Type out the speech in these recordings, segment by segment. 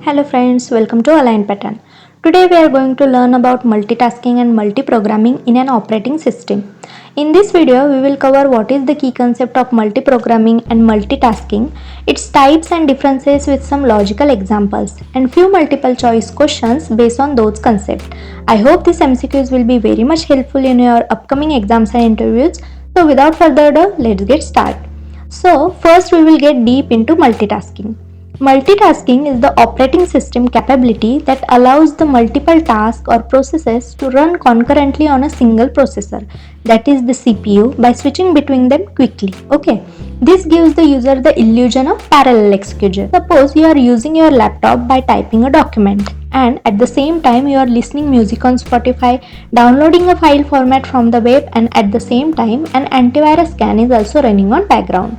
Hello friends, welcome to Align Pattern. Today we are going to learn about multitasking and multiprogramming in an operating system. In this video, we will cover what is the key concept of multiprogramming and multitasking, its types and differences with some logical examples, and few multiple choice questions based on those concepts. I hope these MCQs will be very much helpful in your upcoming exams and interviews. So without further ado, let's get started. So first we will get deep into multitasking. Multitasking is the operating system capability that allows the multiple tasks or processes to run concurrently on a single processor, that is the CPU, by switching between them quickly. Okay, this gives the user the illusion of parallel execution. Suppose you are using your laptop by typing a document, and at the same time you are listening music on Spotify, downloading a file format from the web, and at the same time an antivirus scan is also running on background.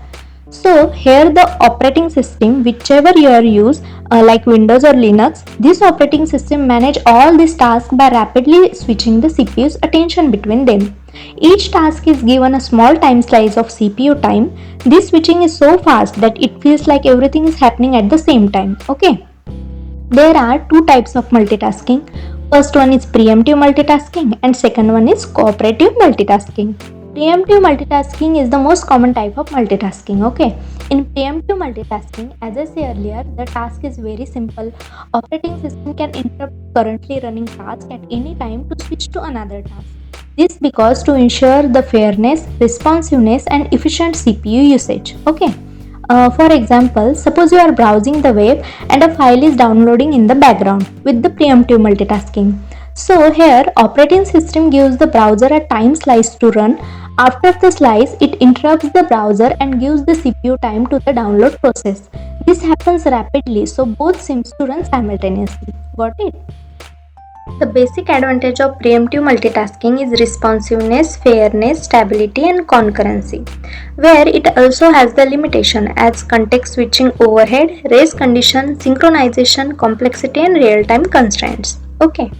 So here the operating system, whichever you use, like Windows or Linux, this operating system manage all these tasks by rapidly switching the CPU's attention between them. Each task is given a small time slice of CPU time. This switching is so fast that it feels like everything is happening at the same time. Okay. There are two types of multitasking. First one is preemptive multitasking and second one is cooperative multitasking. Preemptive multitasking is the most common type of multitasking. Okay, in preemptive multitasking, as I said earlier, the task is very simple. Operating system can interrupt currently running task at any time to switch to another task. This because to ensure the fairness, responsiveness and efficient CPU usage. Okay. For example, suppose you are browsing the web and a file is downloading in the background with the preemptive multitasking. So here operating system gives the browser a time slice to run. After the slice, it interrupts the browser and gives the CPU time to the download process. This happens rapidly, so both seems to run simultaneously. Got it? The basic advantage of preemptive multitasking is responsiveness, fairness, stability and concurrency, where it also has the limitation as context switching overhead, race condition, synchronization, complexity and real-time constraints. Okay.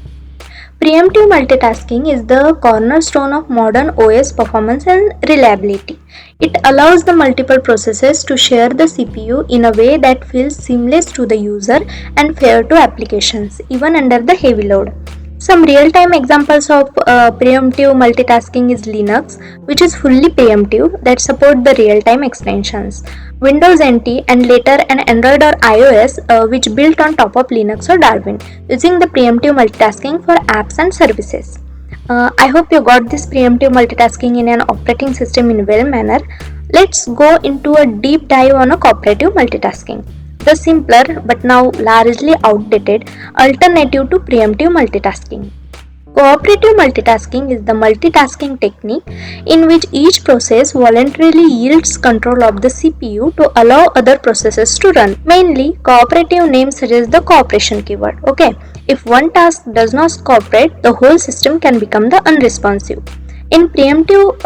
Preemptive multitasking is the cornerstone of modern OS performance and reliability. It allows the multiple processes to share the CPU in a way that feels seamless to the user and fair to applications, even under the heavy load. Some real-time examples of preemptive multitasking is Linux, which is fully preemptive that support the real-time extensions. Windows NT and later an Android or iOS which built on top of Linux or Darwin, using the preemptive multitasking for apps and services. I hope you got this preemptive multitasking in an operating system in well manner. Let's go into a deep dive on a cooperative multitasking, the simpler but now largely outdated alternative to preemptive multitasking. Cooperative multitasking is the multitasking technique in which each process voluntarily yields control of the CPU to allow other processes to run. Mainly, cooperative names suggest the cooperation keyword. Okay, if one task does not cooperate, the whole system can become the unresponsive. In preemptive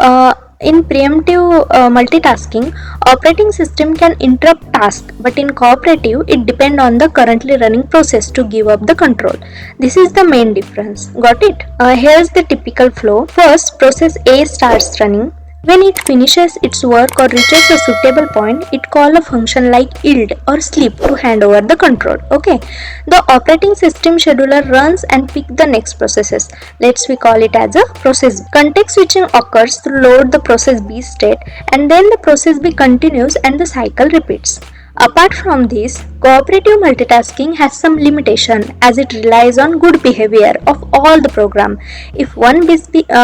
multitasking, operating system can interrupt task, but in cooperative, it depends on the currently running process to give up the control. This is the main difference. Got it? Here's the typical flow. First, process A starts running. When it finishes its work or reaches a suitable point, it calls a function like yield or sleep to hand over the control. Okay, the operating system scheduler runs and picks the next processes. We call it as a process. Context switching occurs to load the process B state, and then the process B continues and the cycle repeats. Apart from this, cooperative multitasking has some limitation as it relies on good behavior of all the program. If one misbehaves,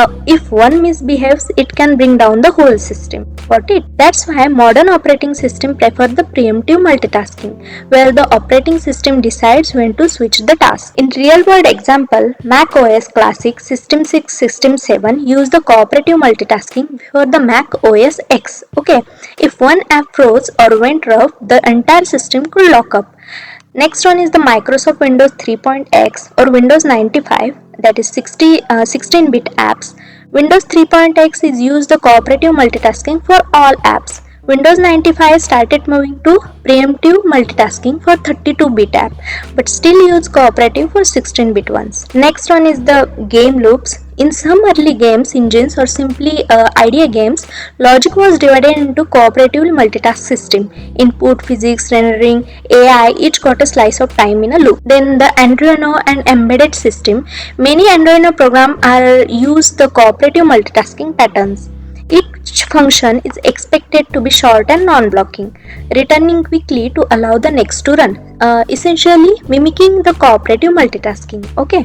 it can bring down the whole system. Got it? That's why modern operating system prefer the preemptive multitasking, where the operating system decides when to switch the task. In real-world example, Mac OS Classic, System 6, System 7 use the cooperative multitasking for the Mac OS X. Okay, if one app froze or went rough, the entire system could lock up. Next one is the Microsoft Windows 3.x or Windows 95, that is 16-bit apps. Windows 3.x is used the cooperative multitasking for all apps. Windows 95 started moving to preemptive multitasking for 32-bit app, but still use cooperative for 16-bit ones. Next one is the game loops. In some early games, engines or simply idea games, logic was divided into cooperative multitask system. Input, physics, rendering, AI, each got a slice of time in a loop. Then the Arduino and embedded system, many Arduino programs are use the cooperative multitasking patterns. Each function is expected to be short and non-blocking, returning quickly to allow the next to run, essentially mimicking the cooperative multitasking. Okay.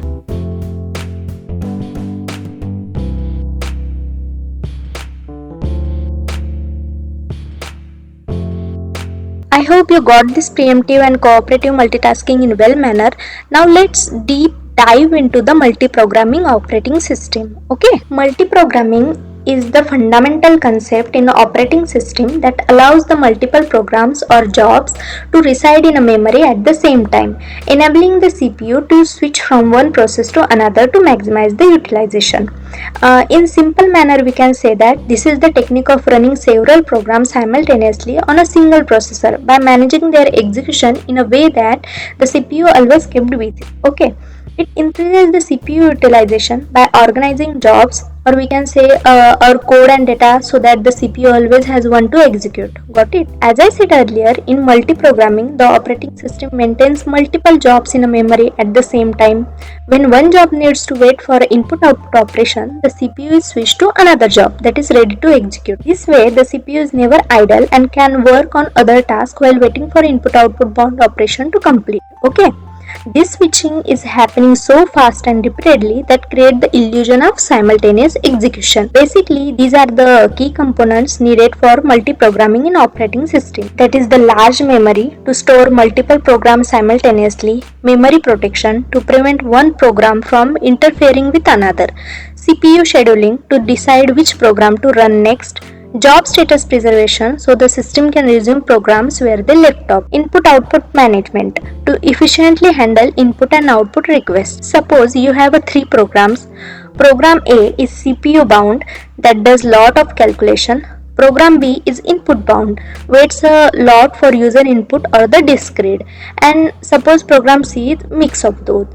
I hope you got this preemptive and cooperative multitasking in well manner. Now let's deep dive into the multiprogramming operating system. Okay, multiprogramming is the fundamental concept in an operating system that allows the multiple programs or jobs to reside in a memory at the same time, enabling the CPU to switch from one process to another to maximize the utilization. In simple manner, we can say that this is the technique of running several programs simultaneously on a single processor by managing their execution in a way that the CPU always kept with it. Okay, it increases the CPU utilization by organizing jobs, or we can say our code and data, so that the CPU always has one to execute. Got it? As I said earlier, in multiprogramming, the operating system maintains multiple jobs in a memory at the same time. When one job needs to wait for input-output operation, the CPU is switched to another job that is ready to execute. This way, the CPU is never idle and can work on other tasks while waiting for input-output bound operation to complete. Okay. This switching is happening so fast and repeatedly that create the illusion of simultaneous execution. Basically, these are the key components needed for multiprogramming in operating system. That is the large memory to store multiple programs simultaneously, memory protection to prevent one program from interfering with another, CPU scheduling to decide which program to run next, job status preservation so the system can resume programs where they left off. Input output management to efficiently handle input and output requests. Suppose you have three programs. Program A is CPU bound that does lot of calculation. Program B is input bound, waits a lot for user input or the disk read. And suppose program C is mix of those.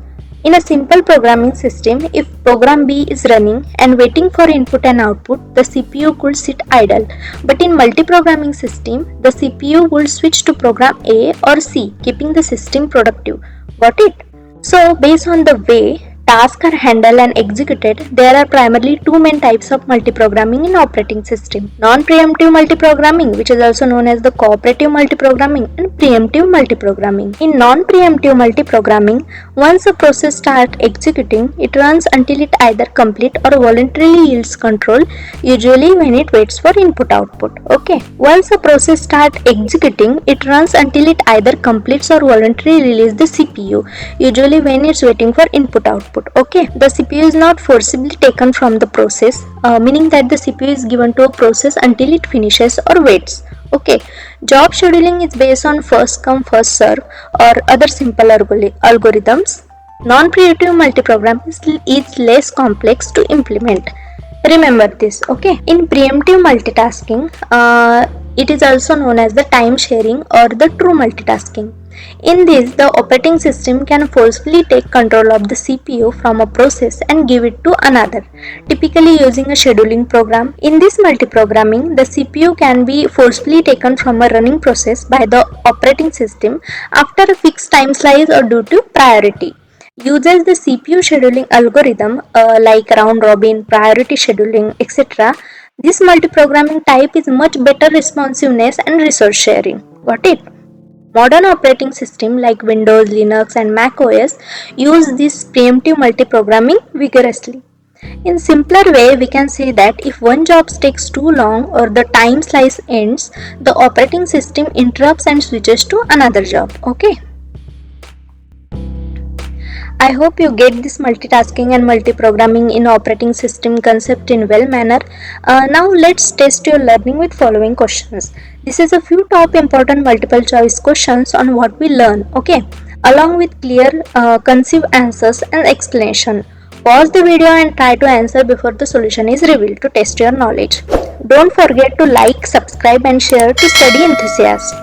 In a simple programming system, if program B is running and waiting for input and output, the CPU could sit idle. But in multiprogramming system, the CPU will switch to program A or C, keeping the system productive. Got it? So, based on the way tasks are handled and executed, there are primarily two main types of multiprogramming in operating system. Non-preemptive multiprogramming, which is also known as the cooperative multiprogramming, and preemptive multiprogramming. In non-preemptive multiprogramming, once a process starts executing, it runs until it either complete or voluntarily yields control, usually when it waits for input-output. Okay. Once a process starts executing, it runs until it either completes or voluntarily releases the CPU, usually when it's waiting for input-output. Okay, the CPU is not forcibly taken from the process, meaning that the CPU is given to a process until it finishes or waits. Okay, job scheduling is based on first come first serve or other simple algorithms. Non-preemptive multiprogramming is less complex to implement. Remember this. Okay, in preemptive multitasking, it is also known as the time sharing or the true multitasking. In this, the operating system can forcefully take control of the CPU from a process and give it to another, typically using a scheduling program. In this multiprogramming, the CPU can be forcefully taken from a running process by the operating system after a fixed time slice or due to priority. Uses the CPU scheduling algorithm like round robin, priority scheduling, etc. This multiprogramming type is much better responsiveness and resource sharing. Got it? Modern operating systems like Windows, Linux and Mac OS use this preemptive multiprogramming vigorously. In simpler way, we can say that if one job takes too long or the time slice ends, the operating system interrupts and switches to another job. Okay. I hope you get this multitasking and multiprogramming in operating system concept in well manner. Now let's test your learning with following questions. This is a few top important multiple choice questions on what we learn, okay, along with clear, concise answers and explanation. Pause the video and try to answer before the solution is revealed to test your knowledge. Don't forget to like, subscribe and share to study enthusiasts.